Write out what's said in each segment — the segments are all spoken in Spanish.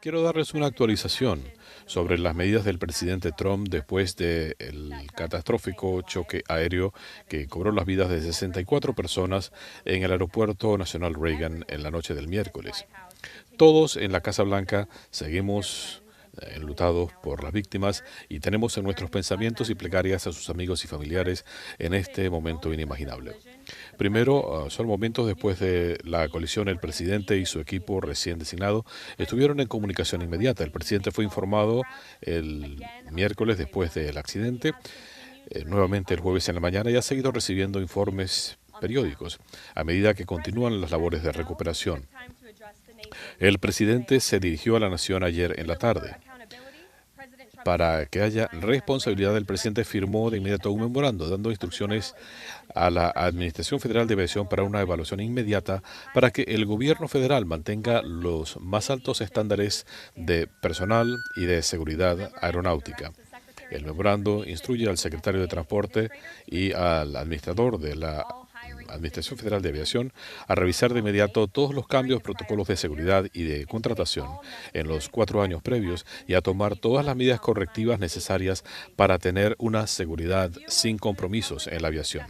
Quiero darles una actualización sobre las medidas del presidente Trump después del catastrófico choque aéreo que cobró las vidas de 64 personas en el Aeropuerto Nacional Reagan en la noche del miércoles. Todos en la Casa Blanca seguimos enlutados por las víctimas y tenemos en nuestros pensamientos y plegarias a sus amigos y familiares en este momento inimaginable. Primero, solo momentos después de la colisión, el presidente y su equipo recién designado estuvieron en comunicación inmediata. El presidente fue informado el miércoles después del accidente, nuevamente el jueves en la mañana, y ha seguido recibiendo informes periódicos a medida que continúan las labores de recuperación. El presidente se dirigió a la nación ayer en la tarde. Para que haya responsabilidad, el presidente firmó de inmediato un memorando dando instrucciones a la Administración Federal de Aviación para una evaluación inmediata para que el gobierno federal mantenga los más altos estándares de personal y de seguridad aeronáutica. El memorando instruye al secretario de Transporte y al administrador de la Administración Federal de Aviación a revisar de inmediato todos los cambios, protocolos de seguridad y de contratación en los 4 años previos y a tomar todas las medidas correctivas necesarias para tener una seguridad sin compromisos en la aviación.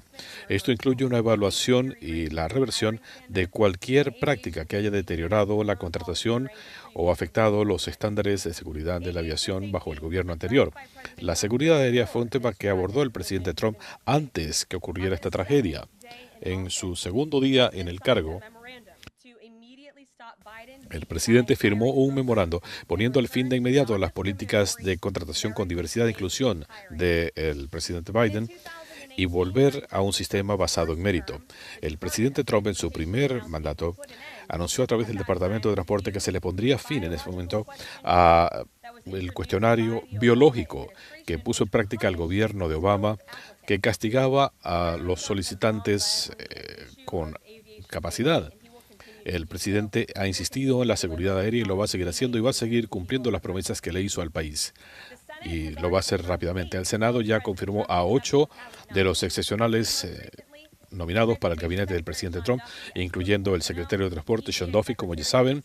Esto incluye una evaluación y la reversión de cualquier práctica que haya deteriorado la contratación o afectado los estándares de seguridad de la aviación bajo el gobierno anterior. La seguridad aérea fue un tema que abordó el presidente Trump antes que ocurriera esta tragedia. En su segundo día en el cargo, el presidente firmó un memorando poniendo el fin de inmediato a las políticas de contratación con diversidad e inclusión del presidente Biden y volver a un sistema basado en mérito. El presidente Trump, en su primer mandato, anunció a través del Departamento de Transporte que se le pondría fin en ese momento a el cuestionario biológico que puso en práctica el gobierno de Obama, que castigaba a los solicitantes con capacidad. El presidente ha insistido en la seguridad aérea y lo va a seguir haciendo y va a seguir cumpliendo las promesas que le hizo al país. Y lo va a hacer rápidamente. El Senado ya confirmó a 8 de los excepcionales nominados para el gabinete del presidente Trump, incluyendo el secretario de Transporte, Sean Duffy, como ya saben,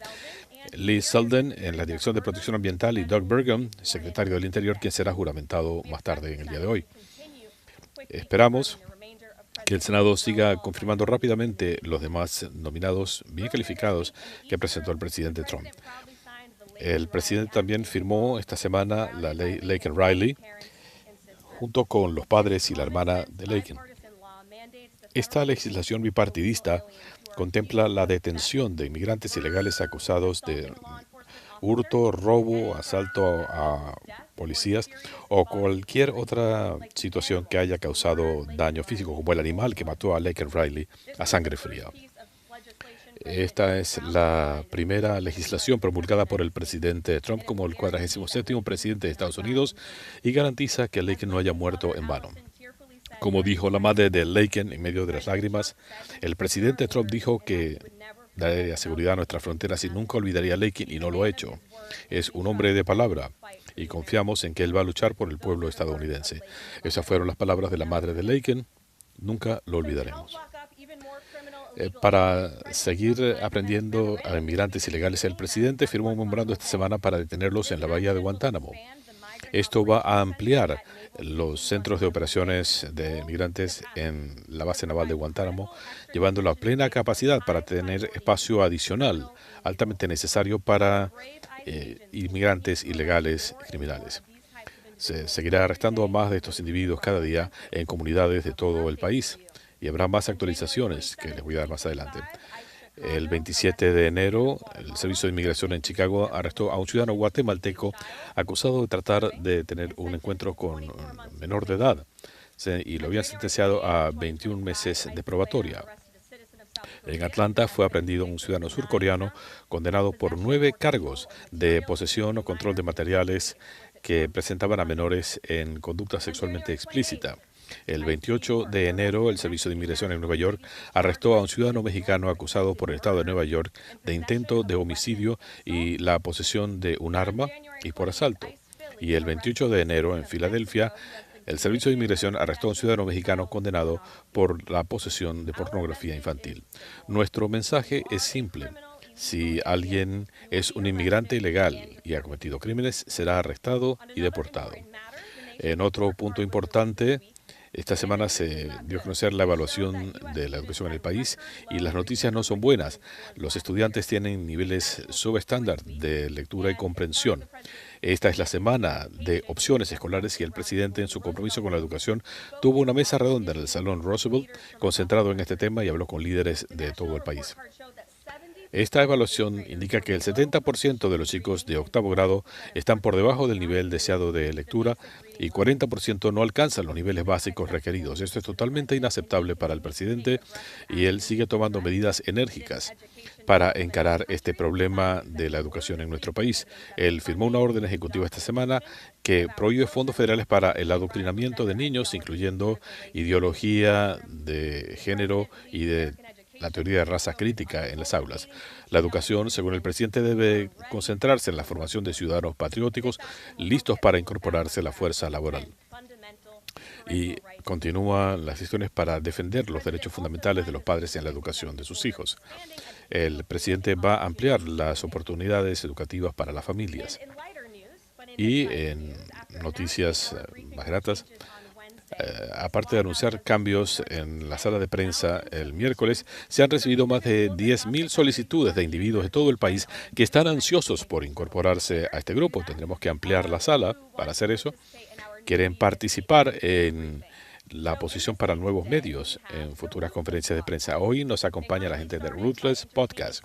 Lee Selden en la Dirección de Protección Ambiental y Doug Burgum, secretario del Interior, quien será juramentado más tarde en el día de hoy. Esperamos que el Senado siga confirmando rápidamente los demás nominados bien calificados que presentó el presidente Trump. El presidente también firmó esta semana la ley Laken-Riley, junto con los padres y la hermana de Laken. Esta legislación bipartidista contempla la detención de inmigrantes ilegales acusados de hurto, robo, asalto a policías o cualquier otra situación que haya causado daño físico, como el animal que mató a Laken-Riley a sangre fría. Esta es la primera legislación promulgada por el presidente Trump como el 47º presidente de Estados Unidos y garantiza que Laken no haya muerto en vano. Como dijo la madre de Laken en medio de las lágrimas, el presidente Trump dijo que daría seguridad a nuestras fronteras y nunca olvidaría a Laken y no lo ha hecho. Es un hombre de palabra y confiamos en que él va a luchar por el pueblo estadounidense. Esas fueron las palabras de la madre de Laken. Nunca lo olvidaremos. Para seguir aprendiendo a inmigrantes ilegales, el presidente firmó un memorando esta semana para detenerlos en la bahía de Guantánamo. Esto va a ampliar los centros de operaciones de migrantes en la base naval de Guantánamo, llevándolo a plena capacidad para tener espacio adicional, altamente necesario para inmigrantes ilegales y criminales. Se seguirá arrestando a más de estos individuos cada día en comunidades de todo el país y habrá más actualizaciones que les voy a dar más adelante. El 27 de enero, el Servicio de Inmigración en Chicago arrestó a un ciudadano guatemalteco acusado de tratar de tener un encuentro con un menor de edad y lo habían sentenciado a 21 meses de probatoria. En Atlanta fue aprehendido un ciudadano surcoreano condenado por 9 cargos de posesión o control de materiales que presentaban a menores en conducta sexualmente explícita. El 28 de enero, el Servicio de Inmigración en Nueva York arrestó a un ciudadano mexicano acusado por el Estado de Nueva York de intento de homicidio y la posesión de un arma y por asalto. Y el 28 de enero, en Filadelfia, el Servicio de Inmigración arrestó a un ciudadano mexicano condenado por la posesión de pornografía infantil. Nuestro mensaje es simple. Si alguien es un inmigrante ilegal y ha cometido crímenes, será arrestado y deportado. En otro punto importante, esta semana se dio a conocer la evaluación de la educación en el país y las noticias no son buenas. Los estudiantes tienen niveles subestándar de lectura y comprensión. Esta es la semana de opciones escolares y el presidente, en su compromiso con la educación, tuvo una mesa redonda en el Salón Roosevelt concentrado en este tema y habló con líderes de todo el país. Esta evaluación indica que el 70% de los chicos de octavo grado están por debajo del nivel deseado de lectura y 40% no alcanzan los niveles básicos requeridos. Esto es totalmente inaceptable para el presidente y él sigue tomando medidas enérgicas para encarar este problema de la educación en nuestro país. Él firmó una orden ejecutiva esta semana que prohíbe fondos federales para el adoctrinamiento de niños, incluyendo ideología de género y de la teoría de raza crítica en las aulas. La educación, según el presidente, debe concentrarse en la formación de ciudadanos patrióticos listos para incorporarse a la fuerza laboral. Y continúan las gestiones para defender los derechos fundamentales de los padres en la educación de sus hijos. El presidente va a ampliar las oportunidades educativas para las familias. Y en noticias más gratas, aparte de anunciar cambios en la sala de prensa el miércoles, se han recibido más de 10.000 solicitudes de individuos de todo el país que están ansiosos por incorporarse a este grupo. Tendremos que ampliar la sala para hacer eso. Quieren participar en la posición para nuevos medios en futuras conferencias de prensa. Hoy nos acompaña la gente de Ruthless Podcast.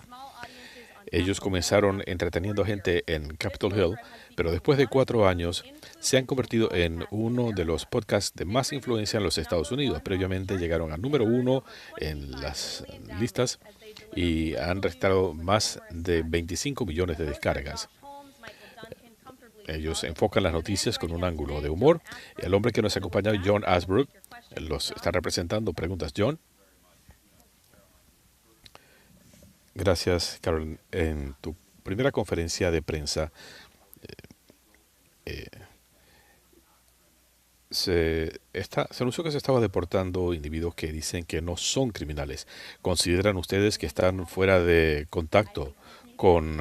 Ellos comenzaron entreteniendo gente en Capitol Hill, pero después de 4 años se han convertido en uno de los podcasts de más influencia en los Estados Unidos. Previamente llegaron al número 1 en las listas y han registrado más de 25 millones de descargas. Ellos enfocan las noticias con un ángulo de humor. El hombre que nos acompaña, John Asbrook, los está representando. Preguntas, John. Gracias, Carol. En tu primera conferencia de prensa, se anunció que se estaba deportando individuos que dicen que no son criminales. ¿Consideran ustedes que están fuera de contacto con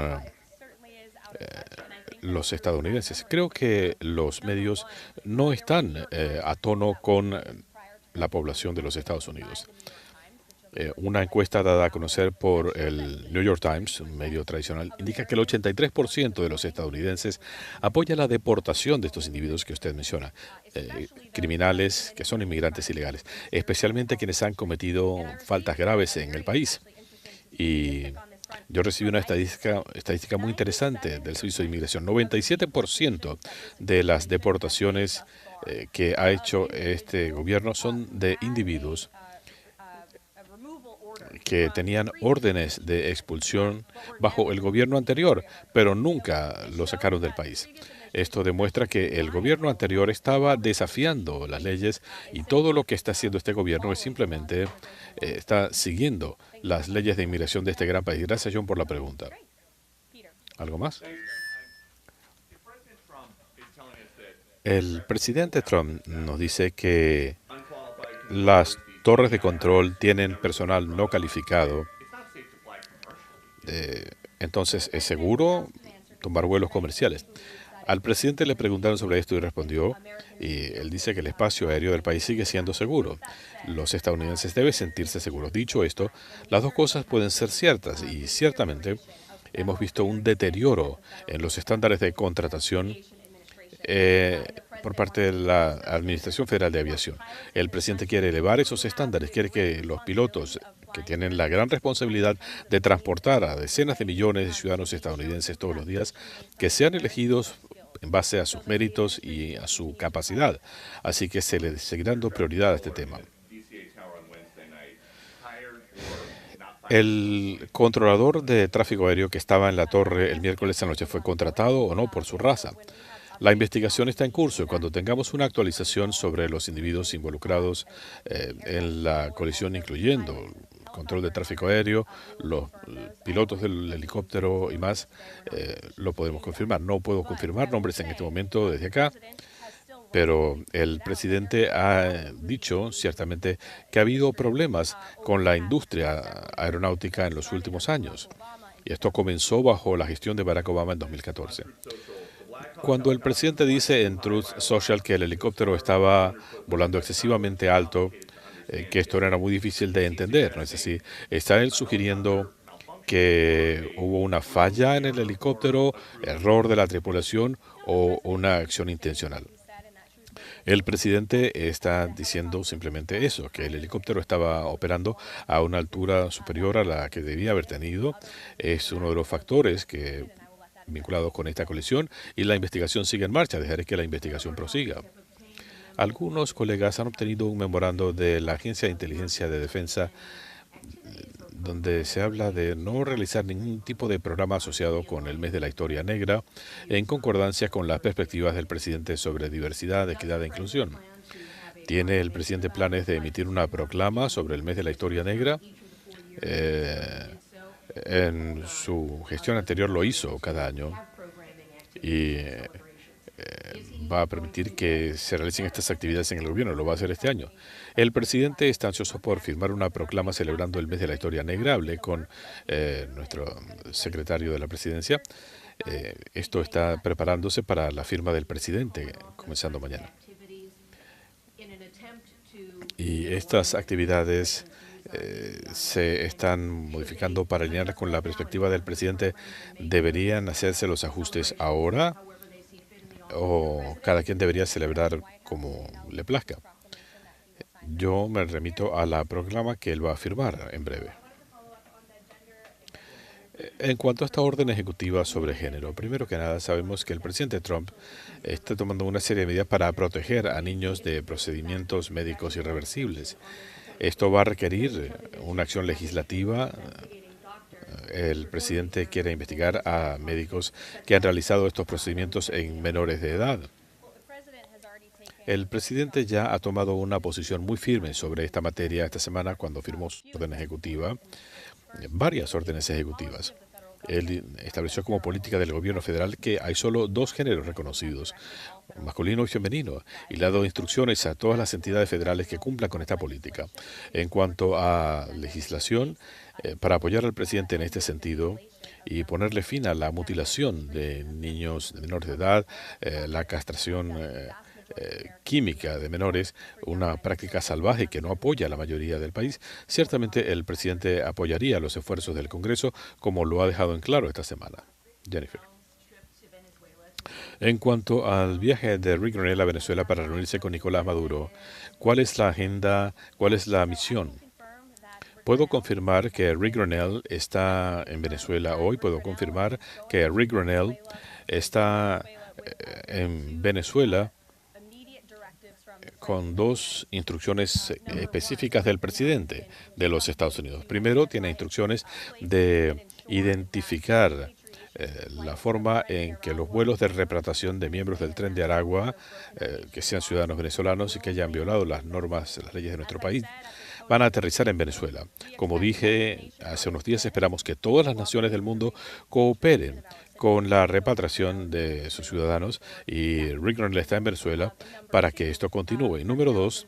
los estadounidenses? Creo que los medios no están a tono con la población de los Estados Unidos. Una encuesta dada a conocer por el New York Times, un medio tradicional, indica que el 83% de los estadounidenses apoya la deportación de estos individuos que usted menciona, criminales que son inmigrantes ilegales, especialmente quienes han cometido faltas graves en el país. Y yo recibí una estadística muy interesante del Servicio de Inmigración. 97% de las deportaciones que ha hecho este gobierno son de individuos que tenían órdenes de expulsión bajo el gobierno anterior, pero nunca lo sacaron del país. Esto demuestra que el gobierno anterior estaba desafiando las leyes y todo lo que está haciendo este gobierno es simplemente está siguiendo las leyes de inmigración de este gran país. Gracias, John, por la pregunta. ¿Algo más? El presidente Trump nos dice que las torres de control tienen personal no calificado. Entonces, ¿es seguro tomar vuelos comerciales? Al presidente le preguntaron sobre esto y respondió, y él dice que el espacio aéreo del país sigue siendo seguro. Los estadounidenses deben sentirse seguros. Dicho esto, las dos cosas pueden ser ciertas y ciertamente hemos visto un deterioro en los estándares de contratación por parte de la Administración Federal de Aviación. El presidente quiere elevar esos estándares, quiere que los pilotos que tienen la gran responsabilidad de transportar a decenas de millones de ciudadanos estadounidenses todos los días, que sean elegidos en base a sus méritos y a su capacidad. Así que se le seguirá dando prioridad a este tema. El controlador de tráfico aéreo que estaba en la torre el miércoles anoche fue contratado o no por su raza. La investigación está en curso y cuando tengamos una actualización sobre los individuos involucrados en la colisión, incluyendo control de tráfico aéreo, los pilotos del helicóptero y más, lo podemos confirmar. No puedo confirmar nombres en este momento desde acá, pero el presidente ha dicho ciertamente que ha habido problemas con la industria aeronáutica en los últimos años. Y esto comenzó bajo la gestión de Barack Obama en 2014. Cuando el presidente dice en Truth Social que el helicóptero estaba volando excesivamente alto, que esto era muy difícil de entender, ¿no es así? Está él sugiriendo que hubo una falla en el helicóptero, error de la tripulación o una acción intencional. El presidente está diciendo simplemente eso, que el helicóptero estaba operando a una altura superior a la que debía haber tenido. Es uno de los factores que vinculados con esta colisión y la investigación sigue en marcha. Dejaré que la investigación prosiga. Algunos colegas han obtenido un memorando de la Agencia de Inteligencia de Defensa donde se habla de no realizar ningún tipo de programa asociado con el mes de la historia negra, en concordancia con las perspectivas del presidente sobre diversidad, equidad e inclusión. ¿Tiene el presidente planes de emitir una proclama sobre el mes de la historia negra? En su gestión anterior lo hizo cada año y va a permitir que se realicen estas actividades en el gobierno. Lo va a hacer este año. El presidente está ansioso por firmar una proclama celebrando el mes de la historia negra. Hablé con nuestro secretario de la presidencia. Esto está preparándose para la firma del presidente, comenzando mañana. Y estas actividades se están modificando para alinearlas con la perspectiva del presidente. ¿Deberían hacerse los ajustes ahora o cada quien debería celebrar como le plazca? Yo me remito a la proclama que él va a firmar en breve. En cuanto a esta orden ejecutiva sobre género, primero que nada sabemos que el presidente Trump está tomando una serie de medidas para proteger a niños de procedimientos médicos irreversibles. Esto va a requerir una acción legislativa. El presidente quiere investigar a médicos que han realizado estos procedimientos en menores de edad. El presidente ya ha tomado una posición muy firme sobre esta materia esta semana cuando firmó su orden ejecutiva, varias órdenes ejecutivas. Él estableció como política del gobierno federal que hay solo dos géneros reconocidos, masculino y femenino, y le ha dado instrucciones a todas las entidades federales que cumplan con esta política. En cuanto a legislación, para apoyar al presidente en este sentido y ponerle fin a la mutilación de niños de menores de edad, la castración química de menores, una práctica salvaje que no apoya a la mayoría del país, ciertamente el presidente apoyaría los esfuerzos del Congreso, como lo ha dejado en claro esta semana. Jennifer. En cuanto al viaje de Rick Grenell a Venezuela para reunirse con Nicolás Maduro, ¿cuál es la agenda, cuál es la misión? Puedo confirmar que Rick Grenell está en Venezuela hoy. Puedo confirmar que Rick Grenell está en Venezuela con dos instrucciones específicas del presidente de los Estados Unidos. Primero, tiene instrucciones de identificar la forma en que los vuelos de repatriación de miembros del Tren de Aragua, que sean ciudadanos venezolanos y que hayan violado las normas, las leyes de nuestro país, van a aterrizar en Venezuela. Como dije hace unos días, esperamos que todas las naciones del mundo cooperen con la repatriación de sus ciudadanos y Rick Grenell está en Venezuela para que esto continúe. Número dos,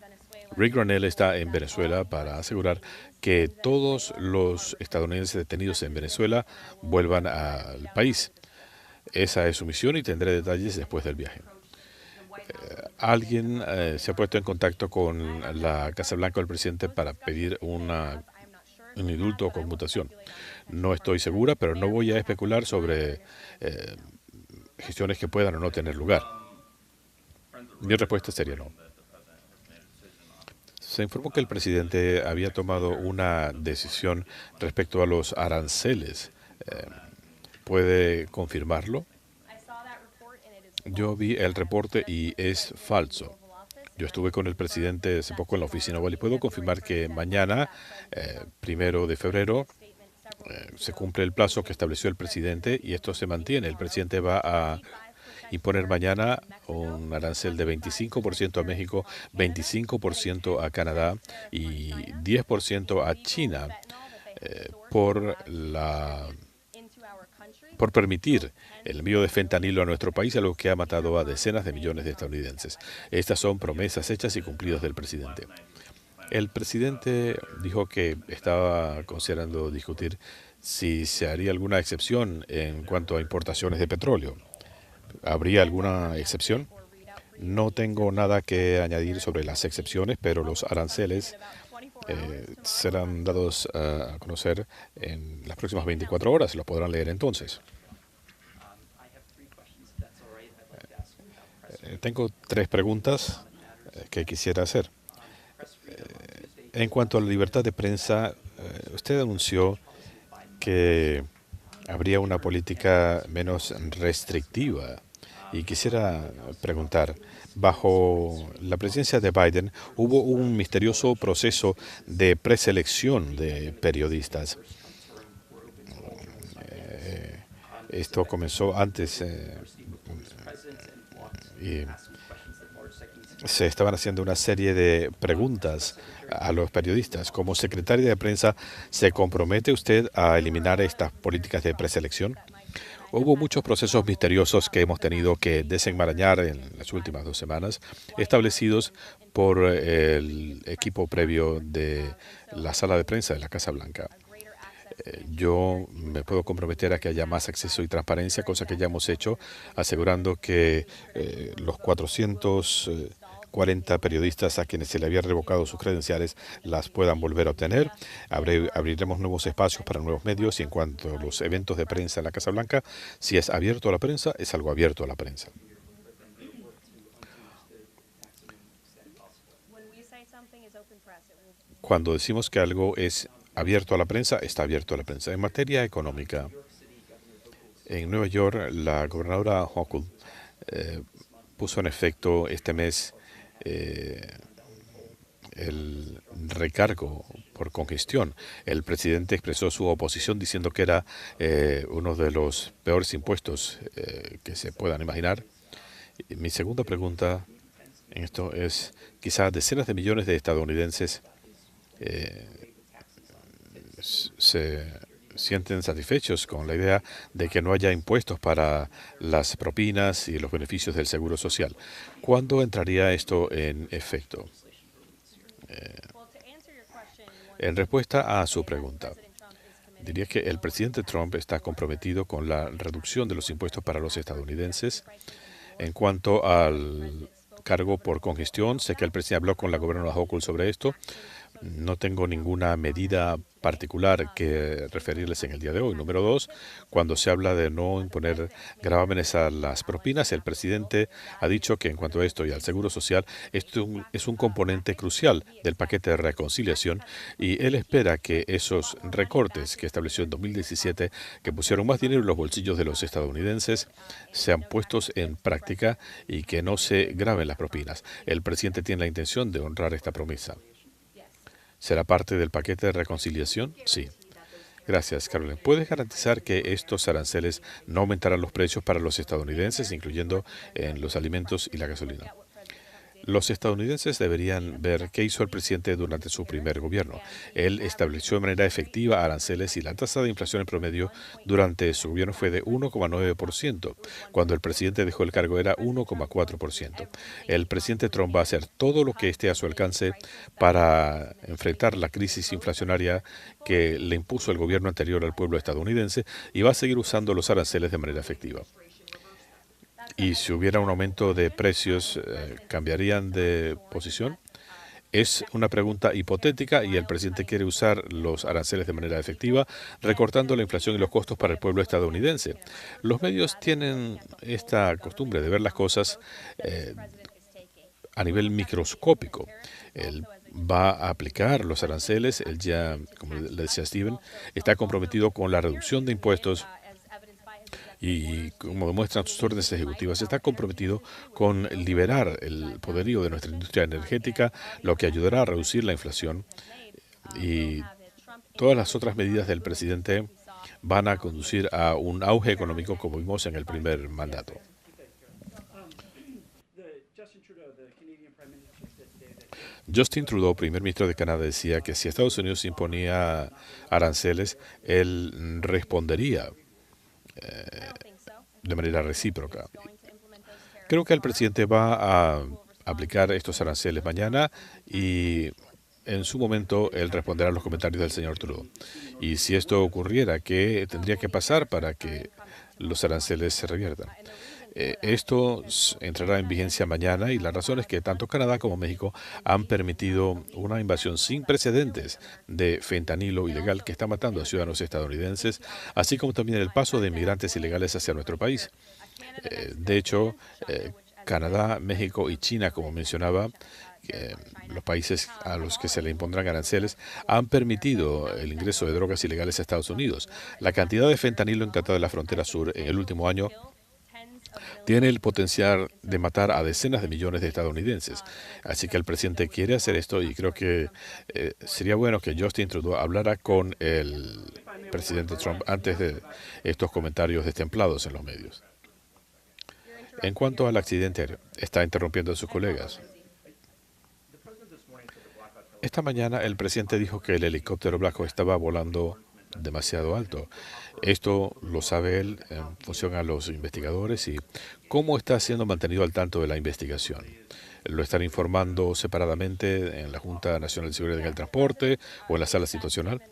Rick Grenell está en Venezuela para asegurar que todos los estadounidenses detenidos en Venezuela vuelvan al país. Esa es su misión y tendré detalles después del viaje. Alguien se ha puesto en contacto con la Casa Blanca del presidente para pedir un indulto o conmutación. No estoy segura, pero no voy a especular sobre gestiones que puedan o no tener lugar. Mi respuesta sería no. Se informó que el presidente había tomado una decisión respecto a los aranceles. ¿Puede confirmarlo? Yo vi el reporte y es falso. Yo estuve con el presidente hace poco en la oficina Oval y puedo confirmar que mañana, 1 de febrero, se cumple el plazo que estableció el presidente y esto se mantiene. El presidente va a imponer mañana un arancel de 25% a México, 25% a Canadá y 10% a China por permitir el envío de fentanilo a nuestro país, algo que ha matado a decenas de millones de estadounidenses. Estas son promesas hechas y cumplidas del presidente. El presidente dijo que estaba considerando discutir si se haría alguna excepción en cuanto a importaciones de petróleo. ¿Habría alguna excepción? No tengo nada que añadir sobre las excepciones, pero los aranceles serán dados a conocer en las próximas 24 horas. Los podrán leer entonces. Tengo tres preguntas que quisiera hacer. En cuanto a la libertad de prensa, usted anunció que habría una política menos restrictiva. Y quisiera preguntar, bajo la presidencia de Biden hubo un misterioso proceso de preselección de periodistas. Esto comenzó antes y se estaban haciendo una serie de preguntas a los periodistas. Como secretaria de prensa, ¿se compromete usted a eliminar estas políticas de preselección? Hubo muchos procesos misteriosos que hemos tenido que desenmarañar en las últimas 2 semanas, establecidos por el equipo previo de la sala de prensa de la Casa Blanca. Yo me puedo comprometer a que haya más acceso y transparencia, cosa que ya hemos hecho, asegurando que los 440 periodistas a quienes se le había revocado sus credenciales las puedan volver a obtener. Abriremos nuevos espacios para nuevos medios y en cuanto a los eventos de prensa en la Casa Blanca, si es abierto a la prensa, es algo abierto a la prensa. Cuando decimos que algo es abierto a la prensa, está abierto a la prensa. En materia económica, en Nueva York, la gobernadora Hochul puso en efecto este mes el recargo por congestión. El presidente expresó su oposición diciendo que era uno de los peores impuestos que se puedan imaginar. Y mi segunda pregunta en esto es, quizás decenas de millones de estadounidenses se sienten satisfechos con la idea de que no haya impuestos para las propinas y los beneficios del seguro social. ¿Cuándo entraría esto en efecto? En respuesta a su pregunta, diría que el presidente Trump está comprometido con la reducción de los impuestos para los estadounidenses. En cuanto al cargo por congestión, sé que el presidente habló con la gobernadora Hochul sobre esto. No tengo ninguna medida particular que referirles en el día de hoy. Número dos, cuando se habla de no imponer gravámenes a las propinas, el presidente ha dicho que en cuanto a esto y al seguro social, esto es un componente crucial del paquete de reconciliación y él espera que esos recortes que estableció en 2017, que pusieron más dinero en los bolsillos de los estadounidenses, sean puestos en práctica y que no se graven las propinas. El presidente tiene la intención de honrar esta promesa. ¿Será parte del paquete de reconciliación? Sí. Gracias, Carolyn. ¿Puedes garantizar que estos aranceles no aumentarán los precios para los estadounidenses, incluyendo en los alimentos y la gasolina? Los estadounidenses deberían ver qué hizo el presidente durante su primer gobierno. Él estableció de manera efectiva aranceles y la tasa de inflación en promedio durante su gobierno fue de 1,9%. Cuando el presidente dejó el cargo era 1,4%. El presidente Trump va a hacer todo lo que esté a su alcance para enfrentar la crisis inflacionaria que le impuso el gobierno anterior al pueblo estadounidense y va a seguir usando los aranceles de manera efectiva. Y si hubiera un aumento de precios, ¿cambiarían de posición? Es una pregunta hipotética y el presidente quiere usar los aranceles de manera efectiva, recortando la inflación y los costos para el pueblo estadounidense. Los medios tienen esta costumbre de ver las cosas a nivel microscópico. Él va a aplicar los aranceles, él ya, como le decía Steven, está comprometido con la reducción de impuestos. Y como demuestran sus órdenes ejecutivas, está comprometido con liberar el poderío de nuestra industria energética, lo que ayudará a reducir la inflación. Y todas las otras medidas del presidente van a conducir a un auge económico como vimos en el primer mandato. Justin Trudeau, primer ministro de Canadá, decía que si Estados Unidos imponía aranceles, él respondería de manera recíproca. Creo que el presidente va a aplicar estos aranceles mañana y en su momento él responderá a los comentarios del señor Trudeau. Y si esto ocurriera, ¿qué tendría que pasar para que los aranceles se reviertan? Esto entrará en vigencia mañana y la razón es que tanto Canadá como México han permitido una invasión sin precedentes de fentanilo ilegal que está matando a ciudadanos estadounidenses, así como también el paso de inmigrantes ilegales hacia nuestro país. De hecho, Canadá, México y China, como mencionaba, los países a los que se le impondrán aranceles, han permitido el ingreso de drogas ilegales a Estados Unidos. La cantidad de fentanilo encontrada en la frontera sur en el último año tiene el potencial de matar a decenas de millones de estadounidenses. Así que el presidente quiere hacer esto y creo que sería bueno que Justin Trudeau hablara con el presidente Trump antes de estos comentarios destemplados en los medios. En cuanto al accidente aéreo, está interrumpiendo a sus colegas. Esta mañana el presidente dijo que el helicóptero Black Hawk estaba volando demasiado alto. Esto lo sabe él en función a los investigadores y cómo está siendo mantenido al tanto de la investigación. Lo están informando separadamente en la Junta Nacional de Seguridad en el Transporte o en la sala situacional.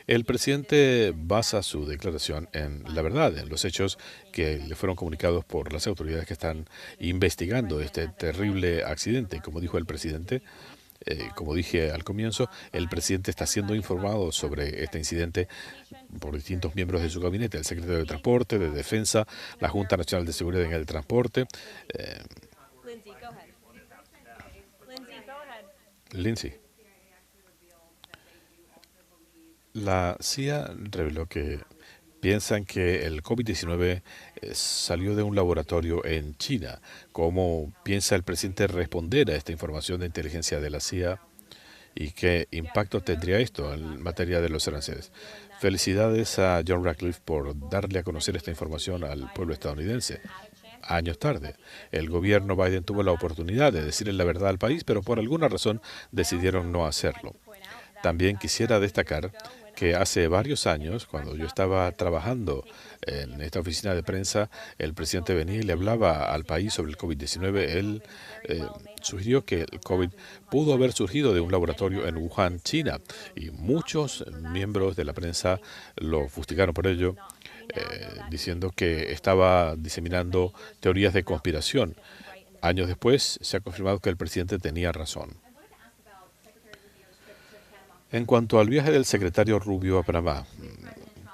El presidente basa su declaración en la verdad, en los hechos que le fueron comunicados por las autoridades que están investigando este terrible accidente. Como dijo el presidente, como dije al comienzo, el presidente está siendo informado sobre este incidente por distintos miembros de su gabinete, el secretario de Transporte, de Defensa, la Junta Nacional de Seguridad en el Transporte. Lindsay. La CIA reveló que piensan que el COVID-19 salió de un laboratorio en China. ¿Cómo piensa el presidente responder a esta información de inteligencia de la CIA? ¿Y qué impacto tendría esto en materia de los aranceles? Felicidades a John Ratcliffe por darle a conocer esta información al pueblo estadounidense. Años tarde, el gobierno Biden tuvo la oportunidad de decirle la verdad al país, pero por alguna razón decidieron no hacerlo. También quisiera destacar que hace varios años, cuando yo estaba trabajando en esta oficina de prensa, el presidente venía y le hablaba al país sobre el COVID-19. Él sugirió que el COVID pudo haber surgido de un laboratorio en Wuhan, China, y muchos miembros de la prensa lo fustigaron por ello, diciendo que estaba diseminando teorías de conspiración. Años después se ha confirmado que el presidente tenía razón. En cuanto al viaje del secretario Rubio a Panamá,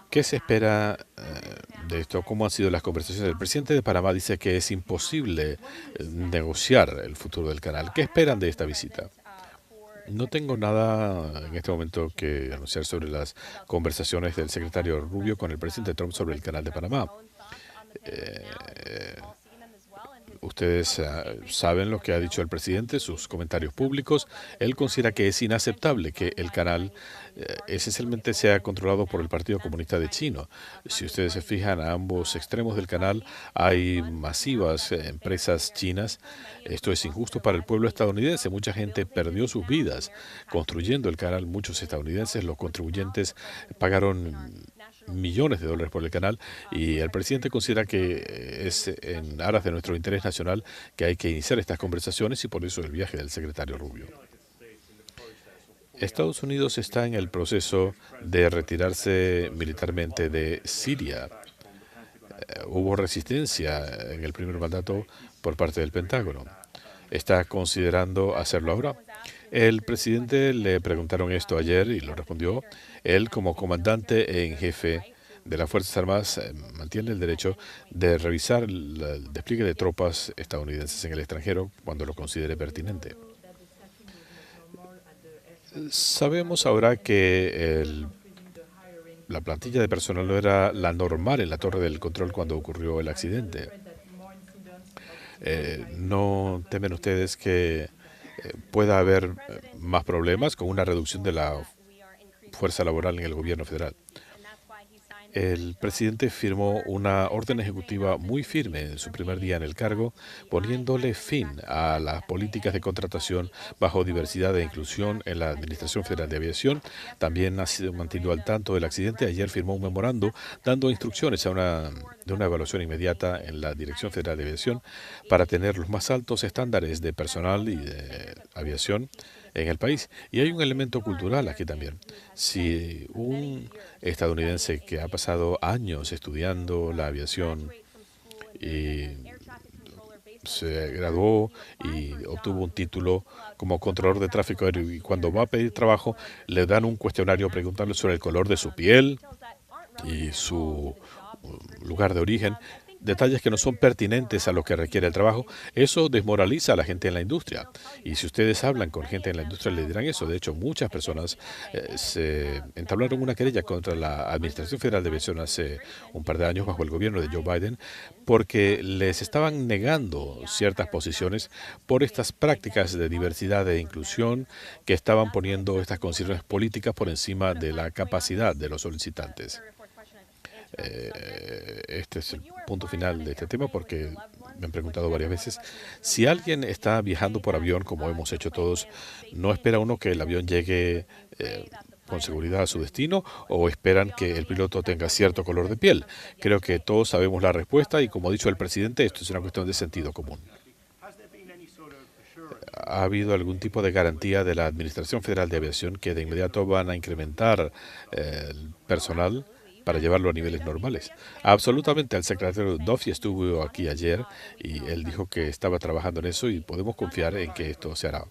¿qué se espera de esto? ¿Cómo han sido las conversaciones? El presidente de Panamá dice que es imposible negociar el futuro del canal. ¿Qué esperan de esta visita? No tengo nada en este momento que anunciar sobre las conversaciones del secretario Rubio con el presidente Trump sobre el canal de Panamá. Ustedes saben lo que ha dicho el presidente, sus comentarios públicos. Él considera que es inaceptable que el canal esencialmente sea controlado por el Partido Comunista de China. Si ustedes se fijan a ambos extremos del canal, hay masivas empresas chinas. Esto es injusto para el pueblo estadounidense. Mucha gente perdió sus vidas construyendo el canal. Muchos estadounidenses, los contribuyentes, pagaron millones de dólares por el canal y el presidente considera que es en aras de nuestro interés nacional que hay que iniciar estas conversaciones y por eso el viaje del secretario Rubio. Estados Unidos está en el proceso de retirarse militarmente de Siria. Hubo resistencia en el primer mandato por parte del Pentágono. ¿Está considerando hacerlo ahora? El presidente le preguntaron esto ayer y lo respondió. Él, como comandante en jefe de las Fuerzas Armadas, mantiene el derecho de revisar el despliegue de tropas estadounidenses en el extranjero cuando lo considere pertinente. Sabemos ahora que la plantilla de personal no era la normal en la torre del control cuando ocurrió el accidente. ¿No temen ustedes que pueda haber más problemas con una reducción de la fuerza laboral en el gobierno federal? El presidente firmó una orden ejecutiva muy firme en su primer día en el cargo, poniéndole fin a las políticas de contratación bajo diversidad e inclusión en la Administración Federal de Aviación. También ha sido mantenido al tanto del accidente. Ayer firmó un memorando dando instrucciones de una evaluación inmediata en la Dirección Federal de Aviación para tener los más altos estándares de personal y de aviación en el país. Y hay un elemento cultural aquí también. Si un estadounidense que ha pasado años estudiando la aviación y se graduó y obtuvo un título como controlador de tráfico aéreo y cuando va a pedir trabajo le dan un cuestionario preguntándole sobre el color de su piel y su lugar de origen, detalles que no son pertinentes a lo que requiere el trabajo, eso desmoraliza a la gente en la industria. Y si ustedes hablan con gente en la industria, le dirán eso. De hecho, muchas personas se entablaron una querella contra la Administración Federal de Aviación hace un par de años bajo el gobierno de Joe Biden porque les estaban negando ciertas posiciones por estas prácticas de diversidad e inclusión que estaban poniendo estas consideraciones políticas por encima de la capacidad de los solicitantes. Este es el punto final de este tema porque me han preguntado varias veces, si alguien está viajando por avión, como hemos hecho todos, ¿no espera uno que el avión llegue con seguridad a su destino o esperan que el piloto tenga cierto color de piel? Creo que todos sabemos la respuesta y como ha dicho el presidente, esto es una cuestión de sentido común. ¿Ha habido algún tipo de garantía de la Administración Federal de Aviación que de inmediato van a incrementar el personal para llevarlo a niveles normales? Absolutamente. El secretario Duffy estuvo aquí ayer y él dijo que estaba trabajando en eso y podemos confiar en que esto se hará.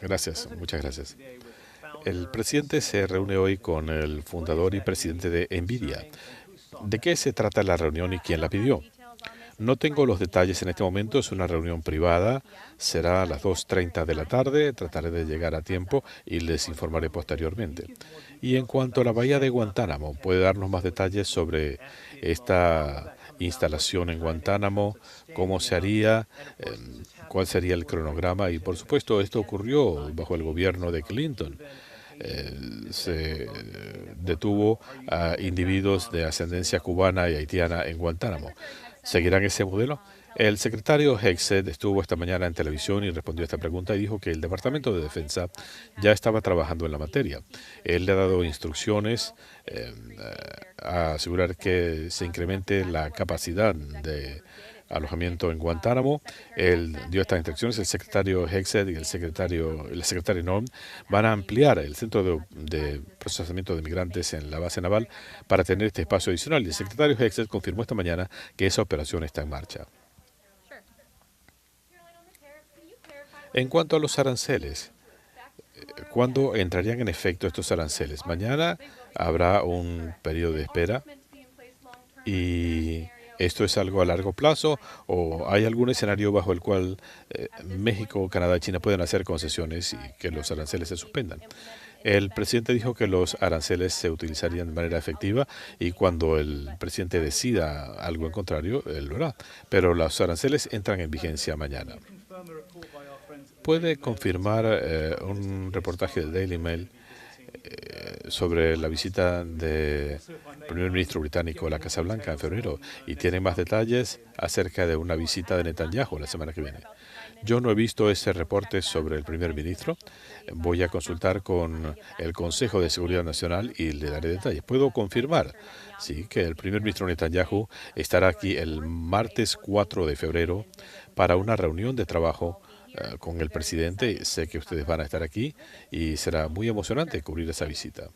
Gracias, muchas gracias. El presidente se reúne hoy con el fundador y presidente de NVIDIA. ¿De qué se trata la reunión y quién la pidió? No tengo los detalles en este momento, es una reunión privada, será a las 2:30 de la tarde, trataré de llegar a tiempo y les informaré posteriormente. Y en cuanto a la bahía de Guantánamo, ¿puede darnos más detalles sobre esta instalación en Guantánamo? ¿Cómo se haría? ¿Cuál sería el cronograma? Y por supuesto, esto ocurrió bajo el gobierno de Clinton. Se detuvo a individuos de ascendencia cubana y haitiana en Guantánamo. ¿Seguirán ese modelo? El secretario Hegseth estuvo esta mañana en televisión y respondió a esta pregunta y dijo que el Departamento de Defensa ya estaba trabajando en la materia. Él le ha dado instrucciones a asegurar que se incremente la capacidad de alojamiento en Guantánamo. Él dio estas instrucciones. El secretario Hegseth y la secretaria Norm van a ampliar el centro de procesamiento de migrantes en la base naval para tener este espacio adicional. Y el secretario Hegseth confirmó esta mañana que esa operación está en marcha. En cuanto a los aranceles, ¿cuándo entrarían en efecto estos aranceles? Mañana habrá un periodo de espera y ¿esto es algo a largo plazo o hay algún escenario bajo el cual México, Canadá y China pueden hacer concesiones y que los aranceles se suspendan? El presidente dijo que los aranceles se utilizarían de manera efectiva y cuando el presidente decida algo en contrario, él lo hará. Pero los aranceles entran en vigencia mañana. ¿Puede confirmar un reportaje del Daily Mail sobre la visita del primer ministro británico a la Casa Blanca en febrero y tiene más detalles acerca de una visita de Netanyahu la semana que viene? Yo no he visto ese reporte sobre el primer ministro. Voy a consultar con el Consejo de Seguridad Nacional y le daré detalles. Puedo confirmar, sí, que el primer ministro Netanyahu estará aquí el martes 4 de febrero para una reunión de trabajo con el presidente. Sé que ustedes van a estar aquí y será muy emocionante cubrir esa visita.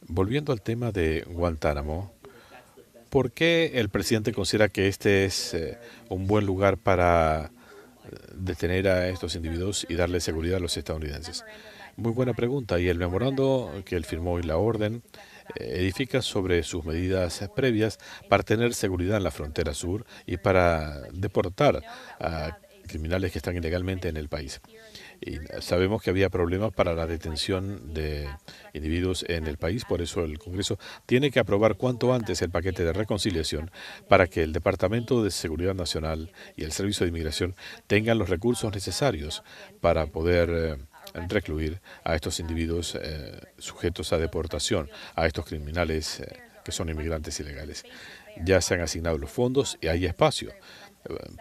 Volviendo al tema de Guantánamo, ¿por qué el presidente considera que este es un buen lugar para detener a estos individuos y darle seguridad a los estadounidenses? Muy buena pregunta. Y el memorando que él firmó y la orden edifica sobre sus medidas previas para tener seguridad en la frontera sur y para deportar a criminales que están ilegalmente en el país. Y sabemos que había problemas para la detención de individuos en el país, por eso el Congreso tiene que aprobar cuanto antes el paquete de reconciliación para que el Departamento de Seguridad Nacional y el Servicio de Inmigración tengan los recursos necesarios para poder recluir a estos individuos sujetos a deportación, a estos criminales que son inmigrantes ilegales. Ya se han asignado los fondos y hay espacio.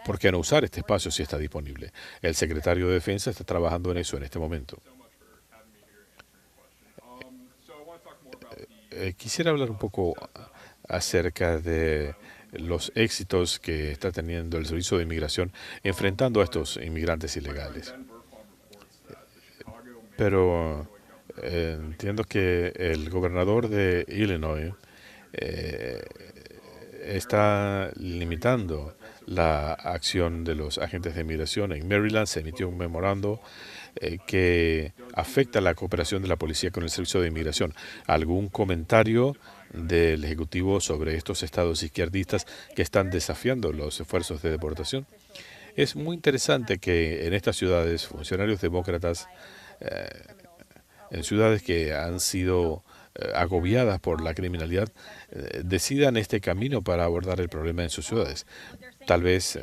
¿Por qué no usar este espacio si está disponible? El secretario de Defensa está trabajando en eso en este momento. Quisiera hablar un poco acerca de los éxitos que está teniendo el Servicio de Inmigración enfrentando a estos inmigrantes ilegales. Pero entiendo que el gobernador de Illinois eh, está limitando la acción de los agentes de inmigración. En Maryland se emitió un memorando que afecta la cooperación de la policía con el Servicio de Inmigración. ¿Algún comentario del Ejecutivo sobre estos estados izquierdistas que están desafiando los esfuerzos de deportación? Es muy interesante que en estas ciudades funcionarios demócratas, en ciudades que han sido agobiadas por la criminalidad, decidan este camino para abordar el problema en sus ciudades. Tal vez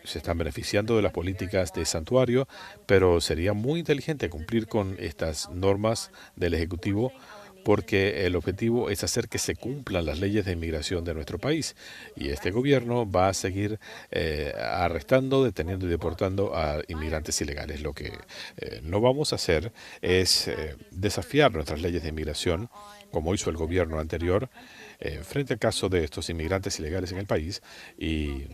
se están beneficiando de las políticas de santuario, pero sería muy inteligente cumplir con estas normas del Ejecutivo porque el objetivo es hacer que se cumplan las leyes de inmigración de nuestro país. Y este gobierno va a seguir arrestando, deteniendo y deportando a inmigrantes ilegales. Lo que no vamos a hacer es desafiar nuestras leyes de inmigración, como hizo el gobierno anterior, frente al caso de estos inmigrantes ilegales en el país, y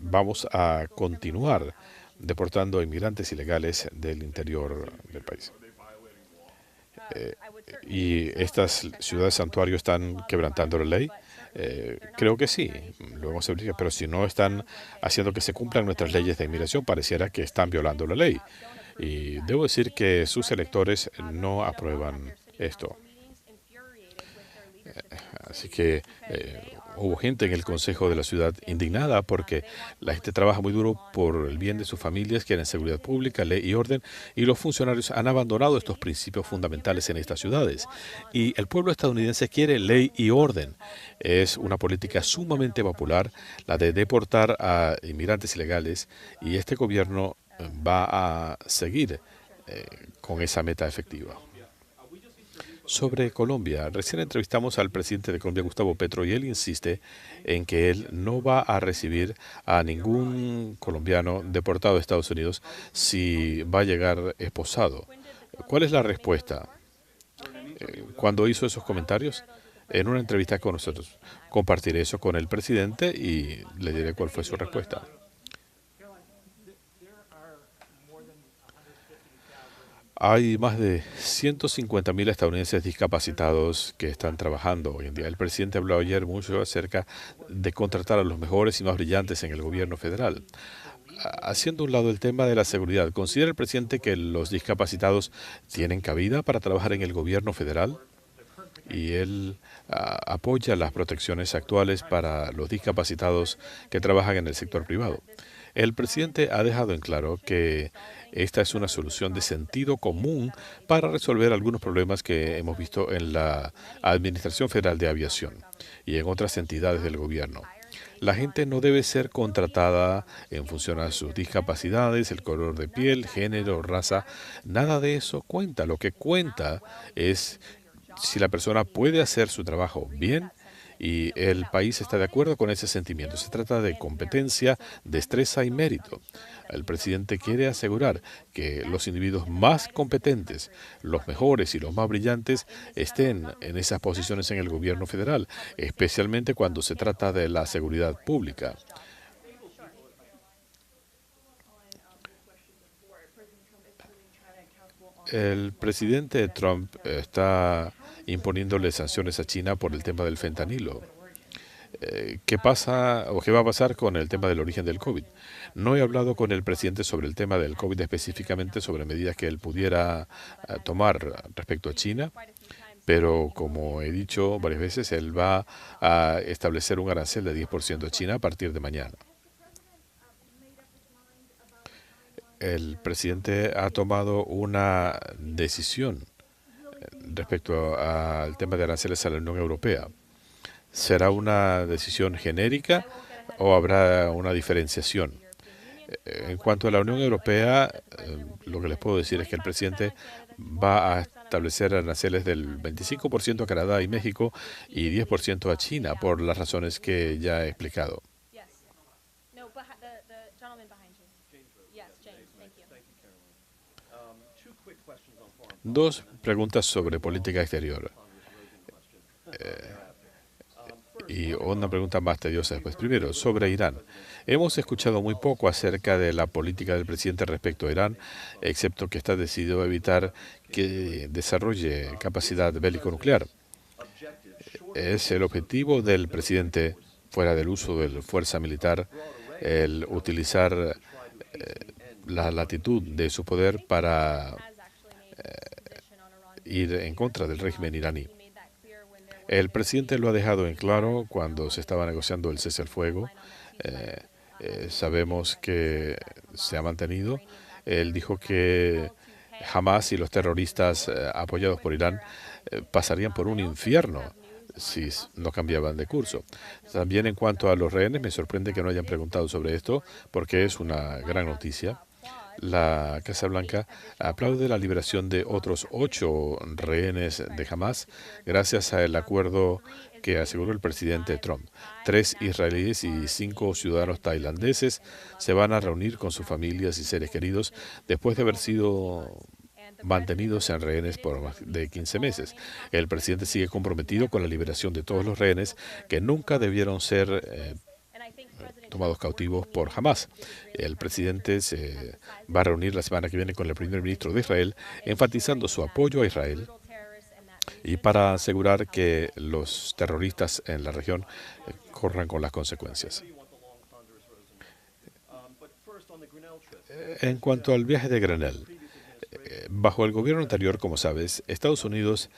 vamos a continuar deportando a inmigrantes ilegales del interior del país. ¿Y estas ciudades santuario están quebrantando la ley? Creo que sí, lo vamos a verificar, pero si no están haciendo que se cumplan nuestras leyes de inmigración, pareciera que están violando la ley. Y debo decir que sus electores no aprueban esto. Así que hubo gente en el Consejo de la Ciudad indignada porque la gente trabaja muy duro por el bien de sus familias, quieren seguridad pública, ley y orden, y los funcionarios han abandonado estos principios fundamentales en estas ciudades. Y el pueblo estadounidense quiere ley y orden. Es una política sumamente popular, la de deportar a inmigrantes ilegales, y este gobierno va a seguir con esa meta efectiva. Sobre Colombia, recién entrevistamos al presidente de Colombia, Gustavo Petro, y él insiste en que él no va a recibir a ningún colombiano deportado a Estados Unidos si va a llegar esposado. ¿Cuál es la respuesta? Cuando hizo esos comentarios, en una entrevista con nosotros, compartiré eso con el presidente y le diré cuál fue su respuesta. Hay más de 150.000 estadounidenses discapacitados que están trabajando hoy en día. El presidente habló ayer mucho acerca de contratar a los mejores y más brillantes en el gobierno federal. Haciendo a un lado el tema de la seguridad, ¿considera el presidente que los discapacitados tienen cabida para trabajar en el gobierno federal? Y él apoya las protecciones actuales para los discapacitados que trabajan en el sector privado. El presidente ha dejado en claro que esta es una solución de sentido común para resolver algunos problemas que hemos visto en la Administración Federal de Aviación y en otras entidades del gobierno. La gente no debe ser contratada en función a sus discapacidades, el color de piel, género, raza. Nada de eso cuenta. Lo que cuenta es si la persona puede hacer su trabajo bien y el país está de acuerdo con ese sentimiento. Se trata de competencia, destreza y mérito. El presidente quiere asegurar que los individuos más competentes, los mejores y los más brillantes estén en esas posiciones en el gobierno federal, especialmente cuando se trata de la seguridad pública. El presidente Trump está imponiéndole sanciones a China por el tema del fentanilo. ¿Qué pasa o qué va a pasar con el tema del origen del COVID? No he hablado con el presidente sobre el tema del COVID específicamente, sobre medidas que él pudiera tomar respecto a China, pero como he dicho varias veces, él va a establecer un arancel de 10% a China a partir de mañana. El presidente ha tomado una decisión respecto al tema de aranceles a la Unión Europea. ¿Será una decisión genérica o habrá una diferenciación? En cuanto a la Unión Europea, lo que les puedo decir es que el presidente va a establecer aranceles del 25% a Canadá y México y 10% a China por las razones que ya he explicado. Dos preguntas sobre política exterior. Y una pregunta más tediosa después. Primero, sobre Irán. Hemos escuchado muy poco acerca de la política del presidente respecto a Irán, excepto que está decidido a evitar que desarrolle capacidad bélico-nuclear. ¿Es el objetivo del presidente, fuera del uso de la fuerza militar, el utilizar la latitud de su poder para ir en contra del régimen iraní? El presidente lo ha dejado en claro cuando se estaba negociando el cese al fuego. Eh, Sabemos que se ha mantenido. Él dijo que Hamas y los terroristas apoyados por Irán pasarían por un infierno si no cambiaban de curso. También en cuanto a los rehenes, me sorprende que no hayan preguntado sobre esto, porque es una gran noticia. La Casa Blanca aplaude la liberación de otros 8 rehenes de Hamas gracias al acuerdo que aseguró el presidente Trump. 3 israelíes y 5 ciudadanos tailandeses se van a reunir con sus familias y seres queridos después de haber sido mantenidos en rehenes por más de 15 meses. El presidente sigue comprometido con la liberación de todos los rehenes que nunca debieron ser tomados cautivos por Hamas. El presidente se va a reunir la semana que viene con el primer ministro de Israel, enfatizando su apoyo a Israel y para asegurar que los terroristas en la región corran con las consecuencias. En cuanto al viaje de Grenell, bajo el gobierno anterior, como sabes, Estados Unidos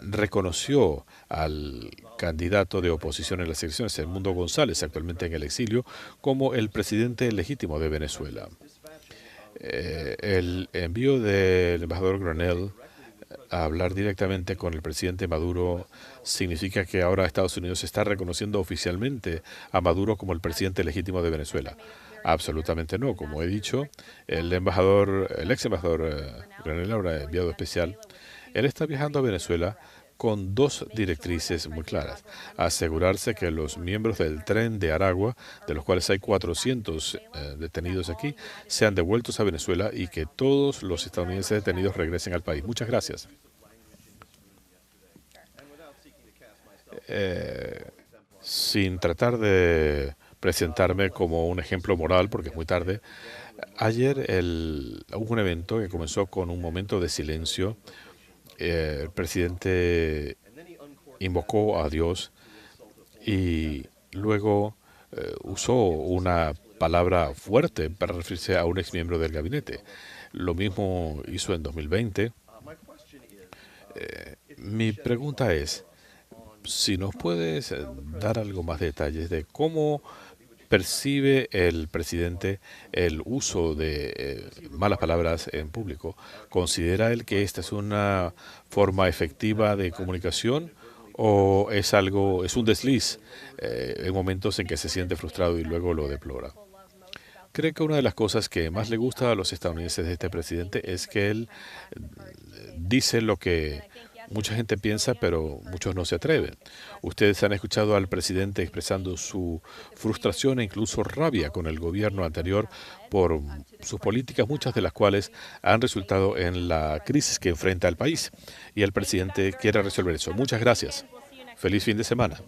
reconoció al candidato de oposición en las elecciones, Edmundo González, actualmente en el exilio, como el presidente legítimo de Venezuela. El envío del embajador Grenell a hablar directamente con el presidente Maduro significa que ahora Estados Unidos está reconociendo oficialmente a Maduro como el presidente legítimo de Venezuela. Absolutamente no. Como he dicho, el ex embajador Grenell, ahora enviado especial, él está viajando a Venezuela con 2 directrices muy claras. Asegurarse que los miembros del tren de Aragua, de los cuales hay 400 detenidos aquí, sean devueltos a Venezuela y que todos los estadounidenses detenidos regresen al país. Muchas gracias. Sin tratar de presentarme como un ejemplo moral, porque es muy tarde, ayer hubo un evento que comenzó con un momento de silencio. El presidente invocó a Dios y luego usó una palabra fuerte para referirse a un exmiembro del gabinete. Lo mismo hizo en 2020. Mi pregunta es, si nos puedes dar algo más detalles de cómo percibe el presidente el uso de malas palabras en público. ¿Considera él que esta es una forma efectiva de comunicación o es un desliz en momentos en que se siente frustrado y luego lo deplora? Creo que una de las cosas que más le gusta a los estadounidenses de este presidente es que él dice lo que mucha gente piensa, pero muchos no se atreven. Ustedes han escuchado al presidente expresando su frustración e incluso rabia con el gobierno anterior por sus políticas, muchas de las cuales han resultado en la crisis que enfrenta el país. Y el presidente quiere resolver eso. Muchas gracias. Feliz fin de semana.